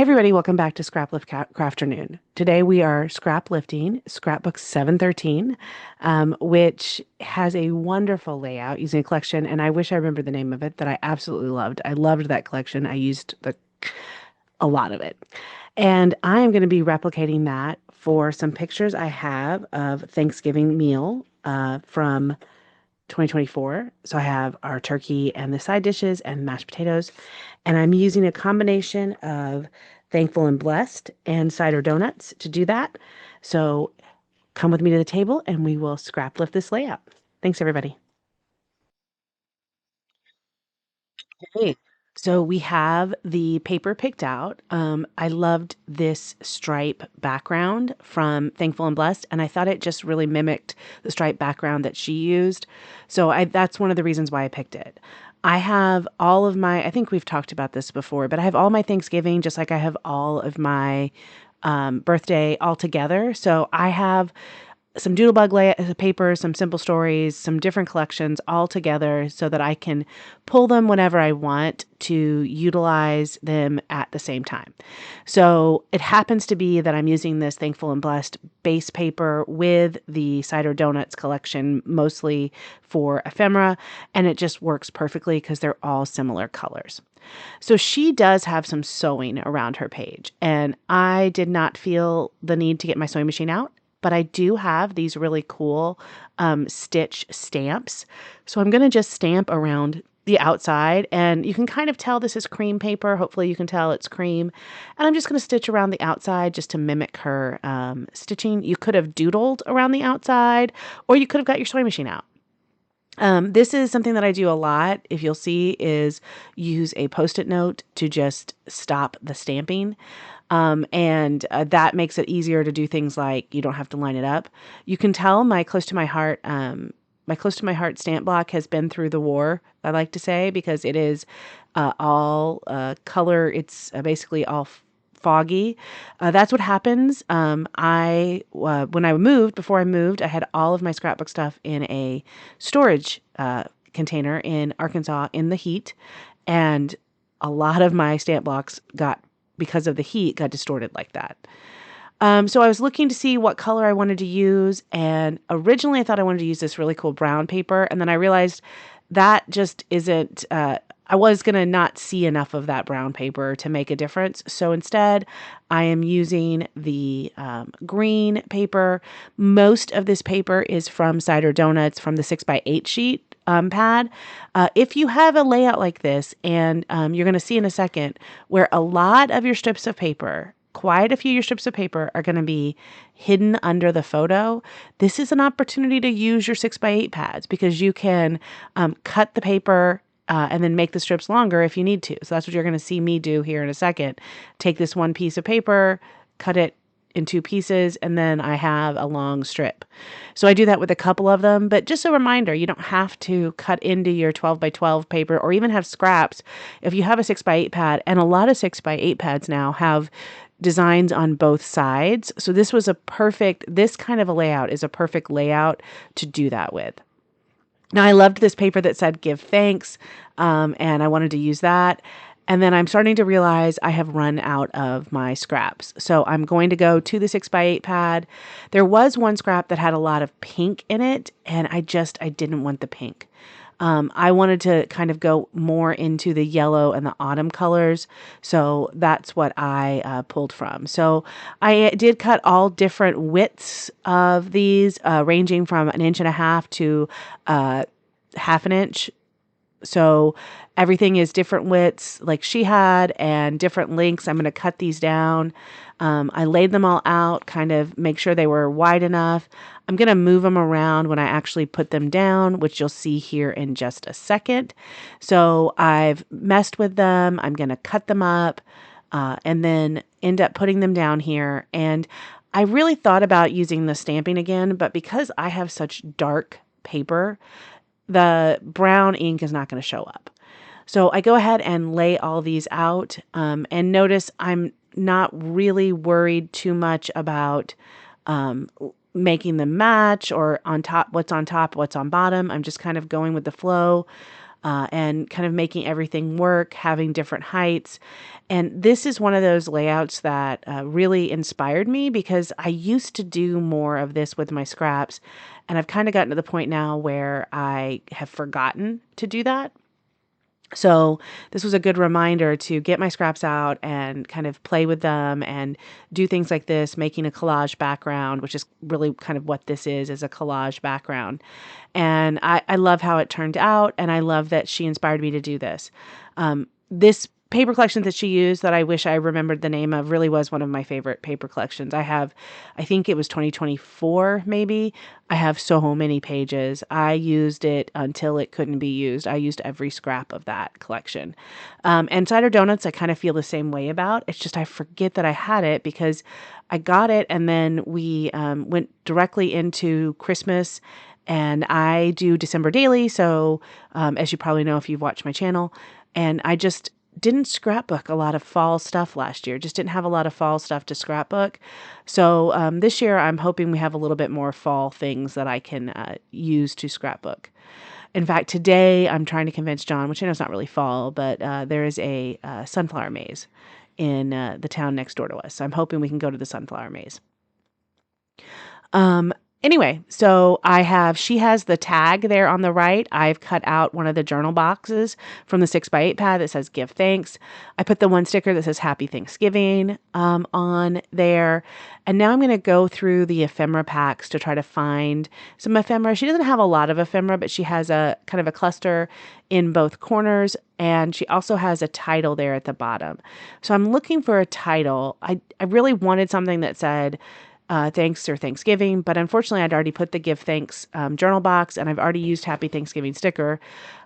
Everybody, welcome back to Scraplift Crafternoon. Today we are scraplifting scrapbook 713, which has a wonderful layout using a collection, and I wish I remember the name of it that I absolutely loved. I loved that collection. I used a lot of it. And I am going to be replicating that for some pictures I have of Thanksgiving meal from 2024. So I have our turkey and the side dishes and mashed potatoes. And I'm using a combination of Thankful and Blessed and cider donuts to do that. So come with me to the table and we will scrap lift this layout. Thanks, everybody. Hey. So we have the paper picked out. I loved this stripe background from Thankful and Blessed, and I thought it just really mimicked the stripe background that she used. So that's one of the reasons why I picked it. I have all of my, I think we've talked about this before, but I have all my Thanksgiving just like I have all of my birthday all together. So I have some doodlebug papers, some simple stories, some different collections all together so that I can pull them whenever I want to utilize them at the same time. So it happens to be that I'm using this Thankful and Blessed base paper with the Cider Donuts collection, mostly for ephemera, and it just works perfectly because they're all similar colors. So she does have some sewing around her page, and I did not feel the need to get my sewing machine out, but I do have these really cool stitch stamps. So I'm going to just stamp around the outside, and you can kind of tell this is cream paper. Hopefully you can tell it's cream. And I'm just going to stitch around the outside just to mimic her stitching. You could have doodled around the outside, or you could have got your sewing machine out. This is something that I do a lot, if you'll see, is use a Post-it note to just stop the stamping. And that makes it easier to do things like you don't have to line it up. You can tell my close to my heart stamp block has been through the war, I like to say, because it is all color. It's basically all foggy. That's what happens. When before I moved, I had all of my scrapbook stuff in a storage container in Arkansas in the heat, and a lot of my stamp blocks because of the heat, got distorted like that. So I was looking to see what color I wanted to use, and originally I thought I wanted to use this really cool brown paper, and then I realized that just isn't, I was going to not see enough of that brown paper to make a difference. So instead, I am using the green paper. Most of this paper is from Cider Donuts from the 6x8 sheet pad. If you have a layout like this, and you're going to see in a second, where a lot of your strips of paper, quite a few of your strips of paper are going to be hidden under the photo, this is an opportunity to use your 6x8 pads because you can cut the paper and then make the strips longer if you need to. So that's what you're going to see me do here in a second. Take this one piece of paper, cut it in two pieces, and then I have a long strip. So I do that with a couple of them, but just a reminder, you don't have to cut into your 12x12 paper or even have scraps if you have a 6x8 pad, and a lot of 6x8 pads now have designs on both sides. So this kind of a layout is a perfect layout to do that with. Now, I loved this paper that said give thanks, and I wanted to use that. And then I'm starting to realize I have run out of my scraps. So I'm going to go to the 6x8 pad. There was one scrap that had a lot of pink in it, and I didn't want the pink. I wanted to kind of go more into the yellow and the autumn colors. So that's what I pulled from. So I did cut all different widths of these, ranging from 1.5 inches to half an inch. So everything is different widths like she had and different lengths. I'm going to cut these down. I laid them all out, kind of make sure they were wide enough. I'm going to move them around when I actually put them down, which you'll see here in just a second. So I've messed with them. I'm going to cut them up and then end up putting them down here. And I really thought about using the stamping again, but because I have such dark paper, the brown ink is not going to show up. So I go ahead and lay all these out, and notice I'm not really worried too much about making them match or on top, what's on bottom. I'm just kind of going with the flow. And kind of making everything work, having different heights. And this is one of those layouts that really inspired me because I used to do more of this with my scraps. And I've kind of gotten to the point now where I have forgotten to do that. So this was a good reminder to get my scraps out and kind of play with them and do things like this, making a collage background, which is really kind of what this is a collage background. And I love how it turned out, and I love that she inspired me to do this. This paper collection that she used that I wish I remembered the name of really was one of my favorite paper collections. I think it was 2024 maybe. I have so many pages. I used it until it couldn't be used. I used every scrap of that collection. And cider donuts, I kind of feel the same way about. It's just I forget that I had it because I got it and then we went directly into Christmas. And I do December daily, so as you probably know if you've watched my channel, and I just didn't scrapbook a lot of fall stuff last year. Just didn't have a lot of fall stuff to scrapbook. So this year I'm hoping we have a little bit more fall things that I can use to scrapbook. In fact, today I'm trying to convince John, which I know is not really fall, but there is a sunflower maze in the town next door to us. So I'm hoping we can go to the sunflower maze. Anyway, so she has the tag there on the right. I've cut out one of the journal boxes from the 6x8 pad that says give thanks. I put the one sticker that says happy Thanksgiving, on there. And now I'm going to go through the ephemera packs to try to find some ephemera. She doesn't have a lot of ephemera, but she has a kind of a cluster in both corners. And she also has a title there at the bottom. So I'm looking for a title. I really wanted something that said, thanks or Thanksgiving, but unfortunately I'd already put the give thanks journal box and I've already used happy Thanksgiving sticker.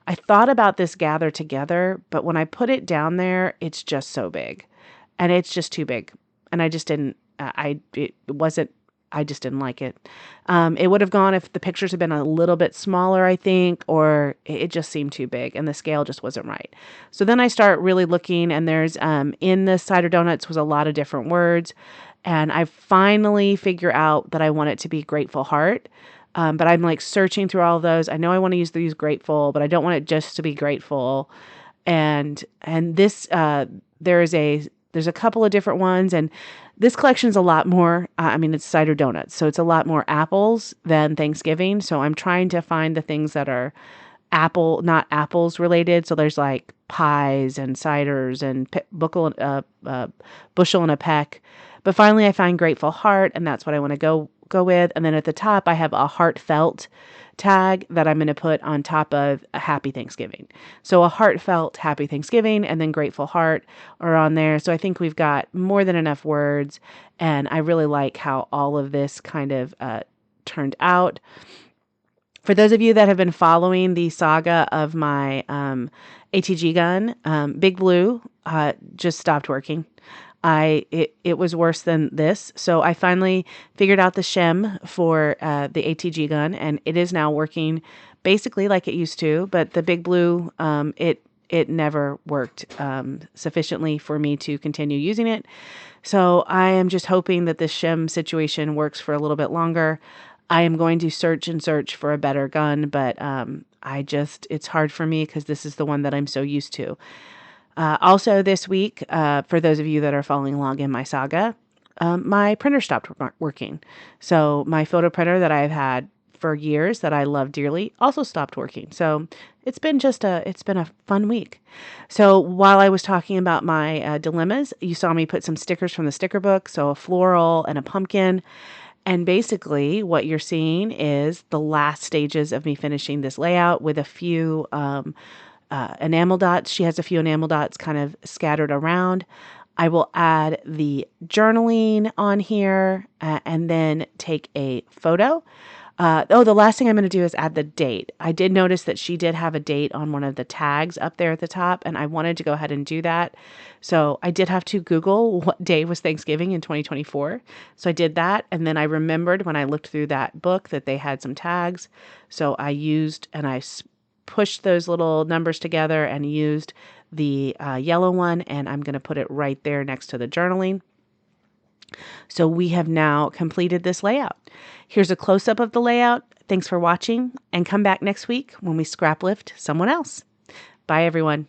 I thought about this gather together, but when I put it down there, it's just so big and it's just too big. And I just didn't, I just didn't like it. It would have gone if the pictures had been a little bit smaller, I think, or it just seemed too big and the scale just wasn't right. So then I start really looking and there's, in the cider donuts was a lot of different words. And I finally figure out that I want it to be Grateful Heart. But I'm like searching through all of those. I know I want to use grateful, but I don't want it just to be grateful. And this, there's a couple of different ones. And this collection's a lot more, it's cider donuts. So it's a lot more apples than Thanksgiving. So I'm trying to find the things that are not apples related. So there's like pies and ciders and bushel and a peck. But finally I find Grateful Heart and that's what I want to go with. And then at the top I have a heartfelt tag that I'm going to put on top of a happy Thanksgiving. So a heartfelt happy Thanksgiving and then Grateful Heart are on there. So I think we've got more than enough words and I really like how all of this kind of turned out. For those of you that have been following the saga of my ATG gun, Big Blue just stopped working. It was worse than this. So I finally figured out the shim for the ATG gun and it is now working basically like it used to, but the Big Blue, it never worked sufficiently for me to continue using it. So I am just hoping that this shim situation works for a little bit longer. I am going to search for a better gun, but it's hard for me because this is the one that I'm so used to. Also this week, for those of you that are following along in my saga, my printer stopped working. So my photo printer that I've had for years that I love dearly also stopped working. So it's been a fun week. So while I was talking about my dilemmas, you saw me put some stickers from the sticker book. So a floral and a pumpkin. And basically what you're seeing is the last stages of me finishing this layout with a few enamel dots. She has a few enamel dots kind of scattered around. I will add the journaling on here and then take a photo. The last thing I'm going to do is add the date. I did notice that she did have a date on one of the tags up there at the top, and I wanted to go ahead and do that. So I did have to Google what day was Thanksgiving in 2024. So I did that, and then I remembered when I looked through that book that they had some tags. So I pushed those little numbers together and used the yellow one, and I'm going to put it right there next to the journaling. So we have now completed this layout. Here's a close-up of the layout. Thanks for watching, and come back next week when we scrap lift someone else. Bye, everyone.